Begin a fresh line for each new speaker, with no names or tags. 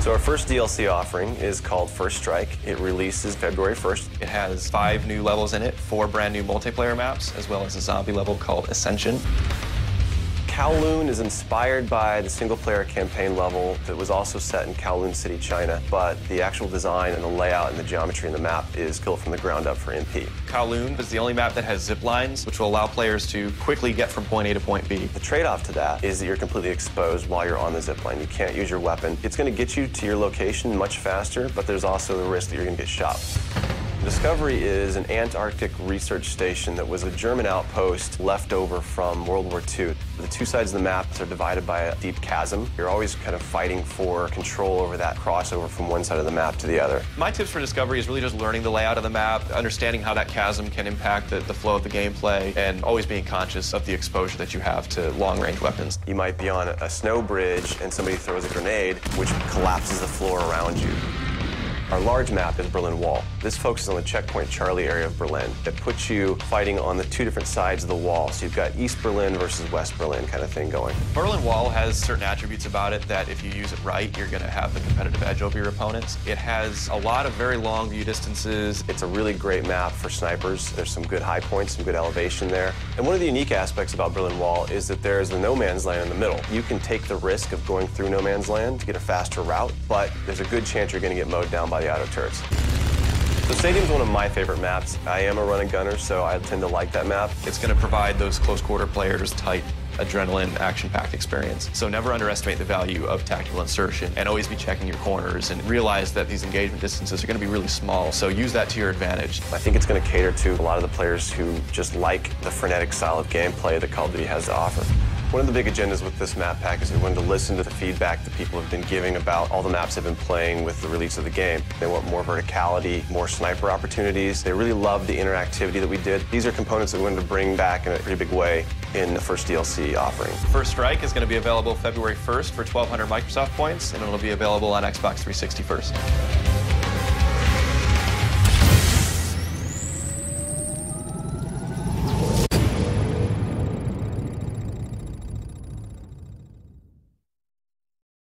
So our first DLC offering is called First Strike. It releases February 1st.
It has 5 new levels in it, 4 brand new multiplayer maps, as well as a zombie level called Ascension.
Kowloon is inspired by the single-player campaign level that was also set in Kowloon City, China, but the actual design and the layout and the geometry in the map is built from the ground up for MP.
Kowloon is the only map that has zip lines, which will allow players to quickly get from point A to point B.
The trade-off to that is that you're completely exposed while you're on the zip line. You can't use your weapon. It's going to get you to your location much faster, but there's also the risk that you're going to get shot. Discovery is an Antarctic research station that was a German outpost left over from World War II. The 2 sides of the map are divided by a deep chasm. You're always kind of fighting for control over that crossover from one side of the map to the other.
My tips for Discovery is really just learning the layout of the map, understanding how that chasm can impact the flow of the gameplay, and always being conscious of the exposure that you have to long-range weapons.
You might be on a snow bridge and somebody throws a grenade, which collapses the floor around you. Our large map is Berlin Wall. This focuses on the checkpoint Charlie area of Berlin. It puts you fighting on the 2 different sides of the wall. So you've got East Berlin versus West Berlin kind of thing going.
Berlin Wall has certain attributes about it that if you use it right, you're going to have the competitive edge over your opponents. It has a lot of very long view distances.
It's a really great map for snipers. There's some good high points, some good elevation there. And one of the unique aspects about Berlin Wall is that there's the no man's land in the middle. You can take the risk of going through no man's land to get a faster route, but there's a good chance you're going to get mowed down by the auto turrets. So Stadium's one of my favorite maps. I am a run and gunner, so I tend to like that map.
It's going to provide those close quarter players tight adrenaline, action-packed experience. So never underestimate the value of tactical insertion, and always be checking your corners and realize that these engagement distances are going to be really small, so use that to your advantage.
I think it's going to cater to a lot of the players who just like the frenetic style of gameplay that Call of Duty has to offer. One of the big agendas with this map pack is we wanted to listen to the feedback that people have been giving about all the maps they've been playing with the release of the game. They want more verticality, more sniper opportunities. They really love the interactivity that we did. These are components that we wanted to bring back in a pretty big way in the first DLC offering.
First Strike is going to be available February 1st for 1,200 Microsoft points, and it'll be available on Xbox 360 first.